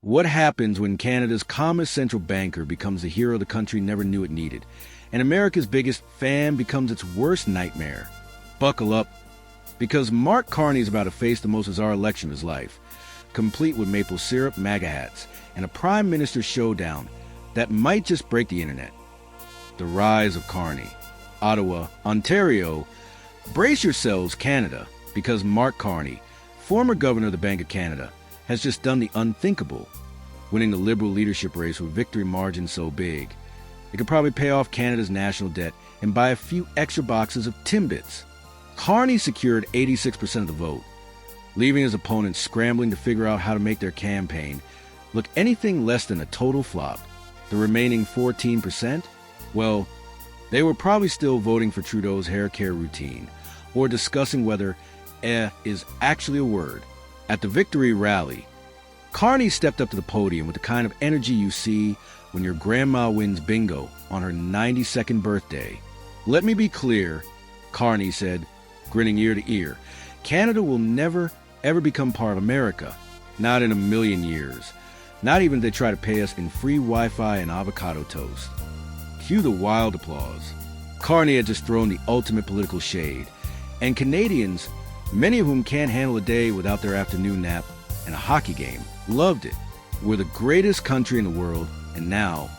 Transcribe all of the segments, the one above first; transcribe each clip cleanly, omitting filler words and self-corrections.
What happens when Canada's calmest central banker becomes the hero the country never knew it needed, and America's biggest fan becomes its worst nightmare? Buckle up, because Mark Carney is about to face the most bizarre election of his life, complete with maple syrup, MAGA hats, and a prime minister showdown that might just break the internet. The rise of Carney. Ottawa, Ontario. Brace yourselves, Canada, because Mark Carney, former governor of the Bank of Canada, has just done the unthinkable, winning the Liberal leadership race with victory margins so big, it could probably pay off Canada's national debt and buy a few extra boxes of Timbits. Carney secured 86% of the vote, leaving his opponents scrambling to figure out how to make their campaign look anything less than a total flop. The remaining 14%? Well, they were probably still voting for Trudeau's hair care routine, or discussing whether is actually a word. At the victory rally, Carney stepped up to the podium with the kind of energy you see when your grandma wins bingo on her 92nd birthday. "Let me be clear," Carney said, grinning ear to ear. "Canada will never, ever become part of America. Not in a million years. Not even if they try to pay us in free Wi-Fi and avocado toast." Cue the wild applause. Carney had just thrown the ultimate political shade, and Canadians, many of whom can't handle a day without their afternoon nap and a hockey game, loved it. We're the greatest country in the world, and now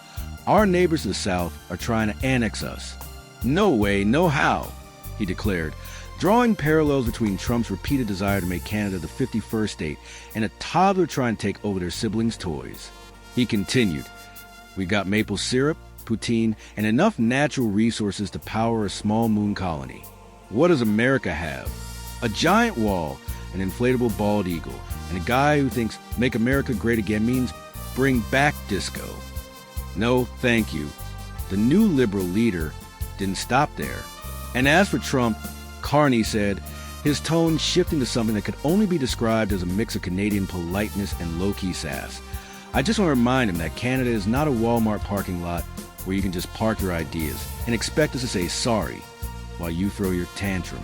our neighbors to the south are trying to annex us. "No way, no how," he declared, drawing parallels between Trump's repeated desire to make Canada the 51st state and a toddler trying to take over their siblings' toys. He continued, "We got maple syrup, poutine, and enough natural resources to power a small moon colony. What does America have? A giant wall, an inflatable bald eagle, and a guy who thinks make America great again means bring back disco. No, thank you." The new Liberal leader didn't stop there. And as for Trump, Carney said, his tone shifting to something that could only be described as a mix of Canadian politeness and low-key sass. "I just want to remind him that Canada is not a Walmart parking lot where you can just park your ideas and expect us to say sorry while you throw your tantrum.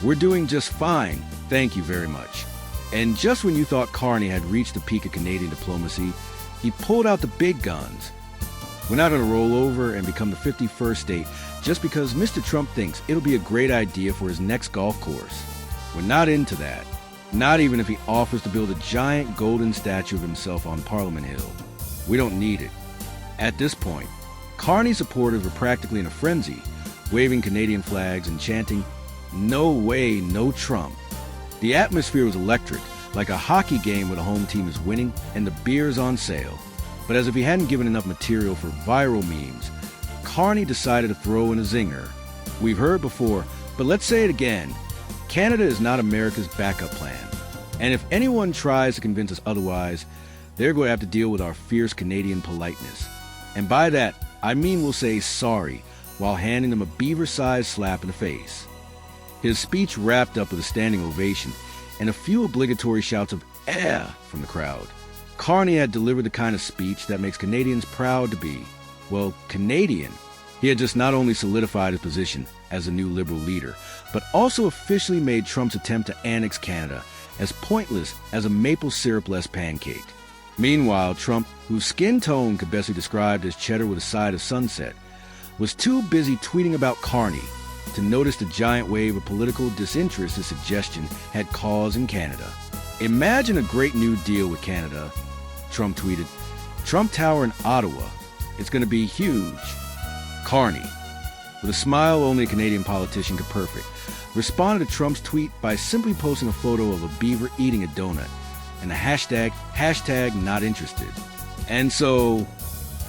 We're doing just fine, thank you very much." And just when you thought Carney had reached the peak of Canadian diplomacy, he pulled out the big guns. "We're not going to roll over and become the 51st state just because Mr. Trump thinks it'll be a great idea for his next golf course. We're not into that, not even if he offers to build a giant golden statue of himself on Parliament Hill. We don't need it." At this point, Carney supporters were practically in a frenzy, waving Canadian flags and chanting, "No way, no Trump." The atmosphere was electric, like a hockey game where the home team is winning and the beer is on sale. But as if he hadn't given enough material for viral memes, Carney decided to throw in a zinger. "We've heard before, but let's say it again. Canada is not America's backup plan. And if anyone tries to convince us otherwise, they're going to have to deal with our fierce Canadian politeness. And by that, I mean we'll say sorry while handing them a beaver-sized slap in the face." His speech wrapped up with a standing ovation and a few obligatory shouts of "eh" from the crowd. Carney had delivered the kind of speech that makes Canadians proud to be, well, Canadian. He had just not only solidified his position as the new Liberal leader, but also officially made Trump's attempt to annex Canada as pointless as a maple syrup-less pancake. Meanwhile, Trump, whose skin tone could best be described as cheddar with a side of sunset, was too busy tweeting about Carney to notice the giant wave of political disinterest his suggestion had caused in Canada. "Imagine a great new deal with Canada," Trump tweeted. "Trump Tower in Ottawa. It's going to be huge." Carney, with a smile only a Canadian politician could perfect, responded to Trump's tweet by simply posting a photo of a beaver eating a donut and the hashtag not interested. And so,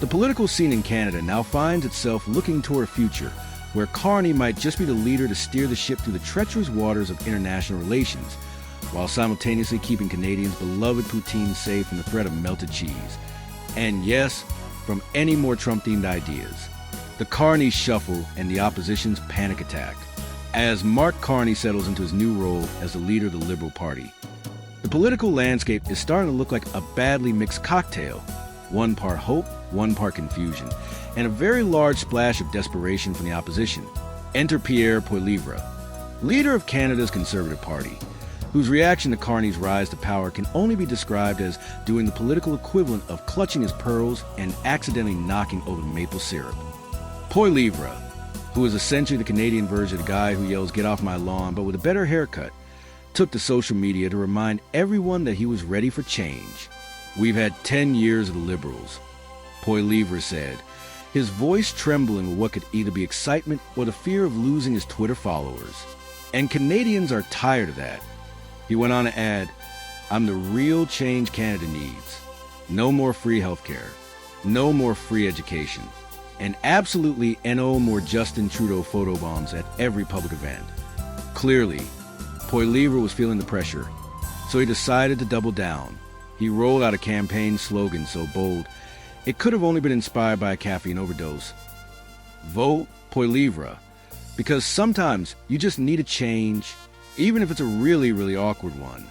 the political scene in Canada now finds itself looking toward a future where Carney might just be the leader to steer the ship through the treacherous waters of international relations, while simultaneously keeping Canadians' beloved poutine safe from the threat of melted cheese. And yes, from any more Trump-themed ideas. The Carney shuffle and the opposition's panic attack, as Mark Carney settles into his new role as the leader of the Liberal Party. The political landscape is starting to look like a badly mixed cocktail, one part hope, one part confusion, and a very large splash of desperation from the opposition. Enter Pierre Poilievre, leader of Canada's Conservative Party. whose reaction to Carney's rise to power can only be described as doing the political equivalent of clutching his pearls and accidentally knocking over the maple syrup. Poilievre, who is essentially the Canadian version of the guy who yells, "Get off my lawn," but with a better haircut, took to social media to remind everyone that he was ready for change. "We've had 10 years of the Liberals," Poilievre said, his voice trembling with what could either be excitement or the fear of losing his Twitter followers. "And Canadians are tired of that." He went on to add, "I'm the real change Canada needs. No more free healthcare, no more free education, and absolutely no more Justin Trudeau photobombs at every public event." Clearly, Poilievre was feeling the pressure, so he decided to double down. He rolled out a campaign slogan so bold, it could have only been inspired by a caffeine overdose. Vote Poilievre, because sometimes you just need a change, even if it's a really, really awkward one.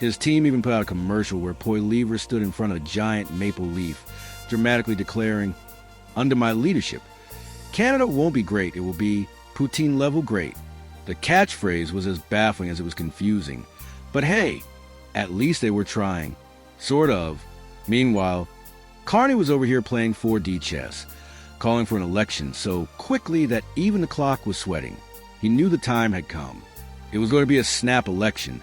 His team even put out a commercial where Poilievre stood in front of a giant maple leaf, dramatically declaring, "Under my leadership, Canada won't be great, it will be Poutine-level great." The catchphrase was as baffling as it was confusing. But hey, at least they were trying. Sort of. Meanwhile, Carney was over here playing 4D chess, calling for an election so quickly that even the clock was sweating. He knew the time had come. It was going to be a snap election,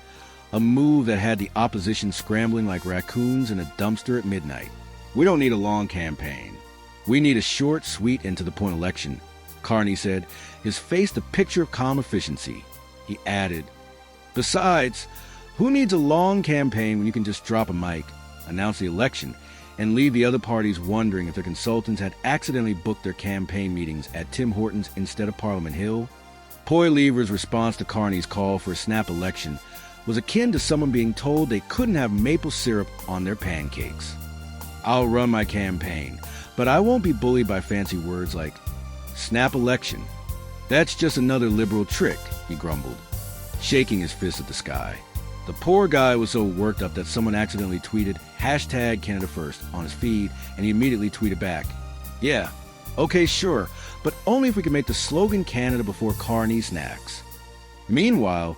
a move that had the opposition scrambling like raccoons in a dumpster at midnight. "We don't need a long campaign. We need a short, sweet, and to-the-point election," Carney said, his face the picture of calm efficiency. He added, "Besides, who needs a long campaign when you can just drop a mic, announce the election, and leave the other parties wondering if their consultants had accidentally booked their campaign meetings at Tim Hortons instead of Parliament Hill?" Poilievre's response to Carney's call for a snap election was akin to someone being told they couldn't have maple syrup on their pancakes. "I'll run my campaign, but I won't be bullied by fancy words like snap election. That's just another liberal trick," he grumbled, shaking his fist at the sky. The poor guy was so worked up that someone accidentally tweeted #CanadaFirst on his feed, and he immediately tweeted back, "Yeah, okay, sure, but only if we can make the slogan Canada before Carney snacks." Meanwhile,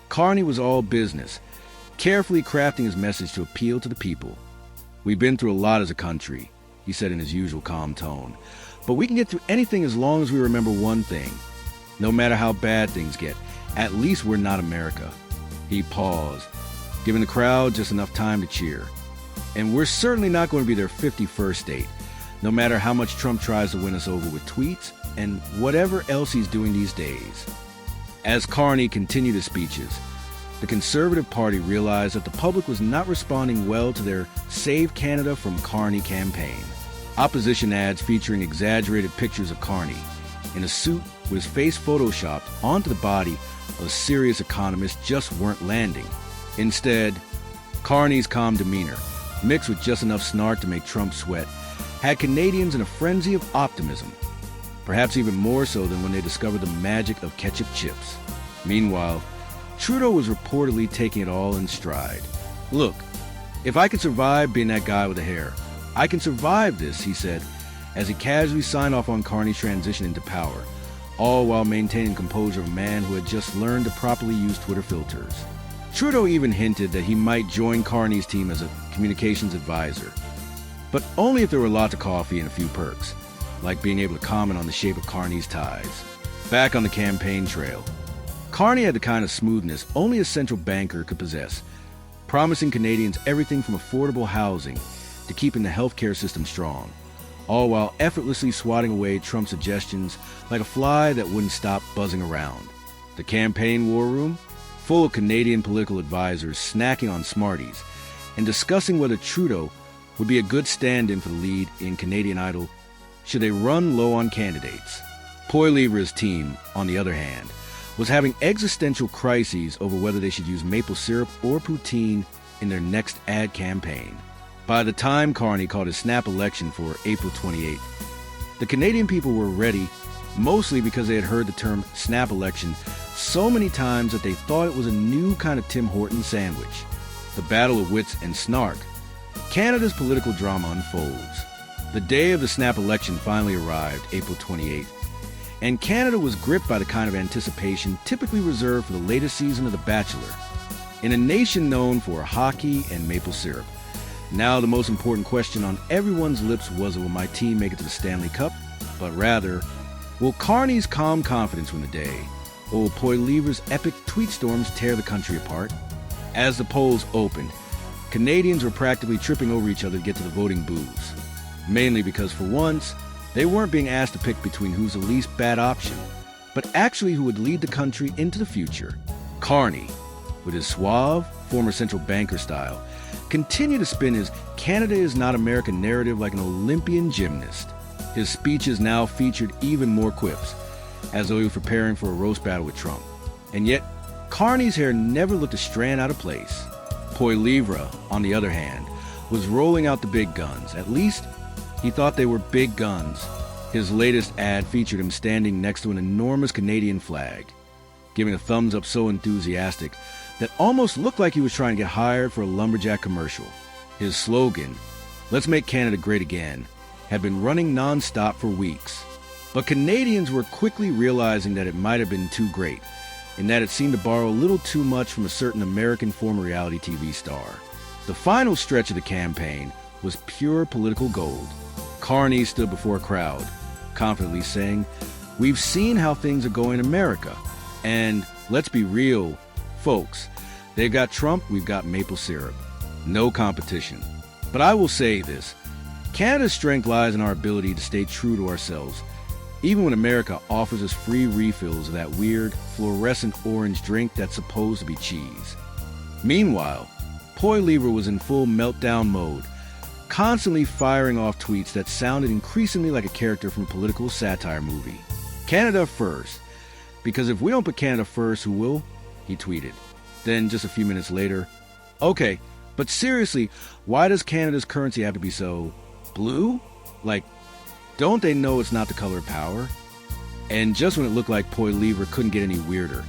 Carney was all business, carefully crafting his message to appeal to the people. "We've been through a lot as a country," he said in his usual calm tone, "but we can get through anything as long as we remember one thing. No matter how bad things get, at least we're not America." He paused, giving the crowd just enough time to cheer. "And we're certainly not going to be their 51st state, no matter how much Trump tries to win us over with tweets and whatever else he's doing these days." As Carney continued his speeches, the Conservative Party realized that the public was not responding well to their Save Canada from Carney campaign. Opposition ads featuring exaggerated pictures of Carney in a suit with his face photoshopped onto the body of a serious economist just weren't landing. Instead, Carney's calm demeanor, mixed with just enough snark to make Trump sweat, had Canadians in a frenzy of optimism, perhaps even more so than when they discovered the magic of ketchup chips. Meanwhile, Trudeau was reportedly taking it all in stride. "Look, if I can survive being that guy with the hair, I can survive this," he said, as he casually signed off on Carney's transition into power, all while maintaining composure of a man who had just learned to properly use Twitter filters. Trudeau even hinted that he might join Carney's team as a communications advisor, but only if there were lots of coffee and a few perks, like being able to comment on the shape of Carney's ties. Back on the campaign trail, Carney had the kind of smoothness only a central banker could possess, promising Canadians everything from affordable housing to keeping the healthcare system strong, all while effortlessly swatting away Trump's suggestions like a fly that wouldn't stop buzzing around. The campaign war room, full of Canadian political advisors snacking on Smarties and discussing whether Trudeau would be a good stand-in for the lead in Canadian Idol should they run low on candidates. Poilievre's team, on the other hand, was having existential crises over whether they should use maple syrup or poutine in their next ad campaign. By the time Carney called his snap election for April 28th, the Canadian people were ready, mostly because they had heard the term snap election so many times that they thought it was a new kind of Tim Hortons sandwich. The battle of wits and snark. Canada's political drama unfolds. The day of the snap election finally arrived, April 28th, and Canada was gripped by the kind of anticipation typically reserved for the latest season of The Bachelor. in a nation known for hockey and maple syrup. Now the most important question on everyone's lips wasn't will my team make it to the Stanley Cup, but rather, will Carney's calm confidence win the day, or will Poilievre's epic tweet storms tear the country apart? As the polls opened, Canadians were practically tripping over each other to get to the voting booths, mainly because for once, they weren't being asked to pick between who's the least bad option, but actually who would lead the country into the future. Carney, with his suave, former central banker style, continued to spin his Canada is not America narrative like an Olympian gymnast. His speeches now featured even more quips, as though he was preparing for a roast battle with Trump. And yet, Carney's hair never looked a strand out of place. Poilievre, on the other hand, was rolling out the big guns. At least, he thought they were big guns. His latest ad featured him standing next to an enormous Canadian flag, giving a thumbs up so enthusiastic that almost looked like he was trying to get hired for a lumberjack commercial. His slogan, "Let's make Canada great again," had been running non-stop for weeks. But Canadians were quickly realizing that it might have been too great, and that it seemed to borrow a little too much from a certain American former reality TV star. The final stretch of the campaign was pure political gold. Carney stood before a crowd, confidently saying, "We've seen how things are going in America, and let's be real, folks, they've got Trump, we've got maple syrup. No competition. But I will say this, Canada's strength lies in our ability to stay true to ourselves, even when America offers us free refills of that weird, fluorescent orange drink that's supposed to be cheese." Meanwhile, Poilievre was in full meltdown mode, constantly firing off tweets that sounded increasingly like a character from a political satire movie. "Canada first, because if we don't put Canada first, who will?" he tweeted. Then, just a few minutes later, "Okay, but seriously, why does Canada's currency have to be so blue? Like, don't they know it's not the color of power?" And just when it looked like Poilievre couldn't get any weirder,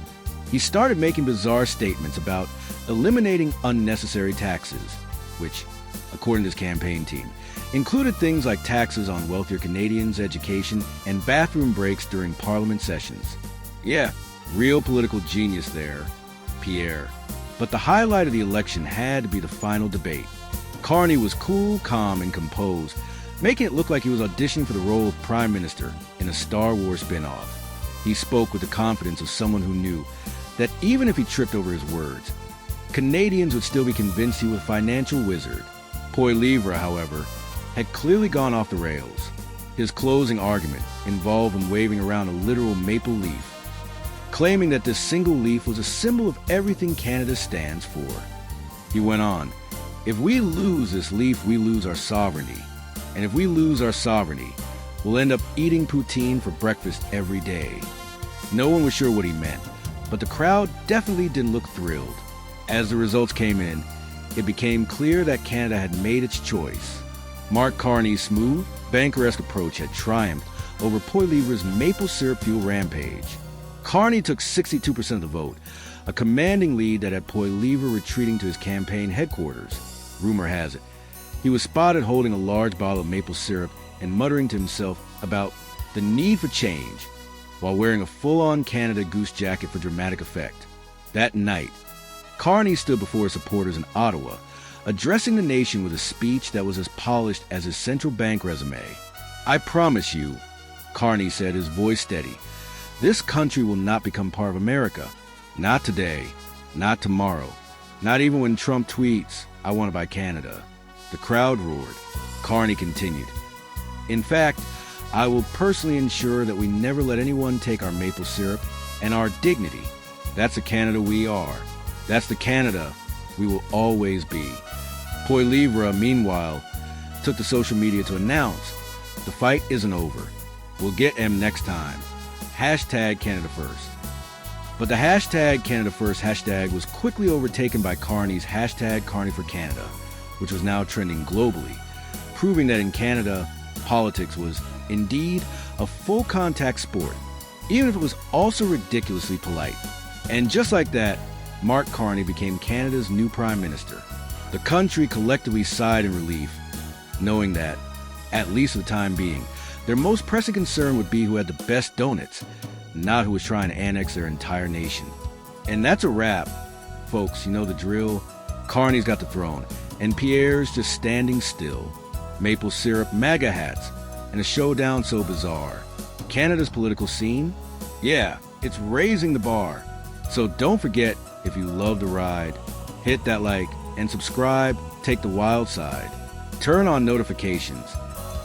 he started making bizarre statements about eliminating unnecessary taxes, which, according to his campaign team, included things like taxes on wealthier Canadians, education, and bathroom breaks during Parliament sessions. Yeah, real political genius there, Pierre. But the highlight of the election had to be the final debate. Carney was cool, calm, and composed, making it look like he was auditioning for the role of Prime Minister in a Star Wars spin-off. He spoke with the confidence of someone who knew that even if he tripped over his words, Canadians would still be convinced he was a financial wizard. Poilievre, however, had clearly gone off the rails. His closing argument involved him waving around a literal maple leaf, claiming that this single leaf was a symbol of everything Canada stands for. He went on, "If we lose this leaf, we lose our sovereignty. And if we lose our sovereignty, we'll end up eating poutine for breakfast every day." No one was sure what he meant, but the crowd definitely didn't look thrilled. As the results came in, it became clear that Canada had made its choice. Mark Carney's smooth, banker-esque approach had triumphed over Poilievre's maple syrup-fueled rampage. Carney took 62% of the vote, a commanding lead that had Poilievre retreating to his campaign headquarters. Rumor has it, he was spotted holding a large bottle of maple syrup and muttering to himself about the need for change, while wearing a full-on Canada Goose jacket for dramatic effect. That night, Carney stood before his supporters in Ottawa, addressing the nation with a speech that was as polished as his central bank resume. "I promise you," Carney said, his voice steady, "this country will not become part of America. Not today, not tomorrow, not even when Trump tweets, 'I want to buy Canada.'" The crowd roared. Carney continued, "In fact, I will personally ensure that we never let anyone take our maple syrup and our dignity. That's the Canada we are. That's the Canada we will always be." Poilievre, meanwhile, took to social media to announce, "The fight isn't over. We'll get M next time. Hashtag Canada First." But the hashtag Canada First hashtag was quickly overtaken by Carney's hashtag Carney for Canada, which was now trending globally, proving that in Canada, politics was indeed a full contact sport, even if it was also ridiculously polite. And just like that, Mark Carney became Canada's new Prime Minister. The country collectively sighed in relief, knowing that, at least for the time being, their most pressing concern would be who had the best donuts, not who was trying to annex their entire nation. And that's a wrap Folks, you know the drill. Carney's got the throne, and Pierre's just standing still. Maple syrup, MAGA hats, and a showdown so bizarre. Canada's political scene? Yeah, it's raising the bar. So don't forget, if you love the ride, hit that like and subscribe, take the wild side. Turn on notifications.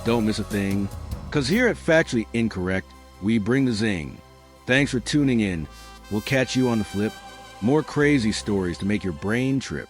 Don't miss a thing. 'Cause here at Factually Incorrect, we bring the zing. Thanks for tuning in. We'll catch you on the flip. More crazy stories to make your brain trip.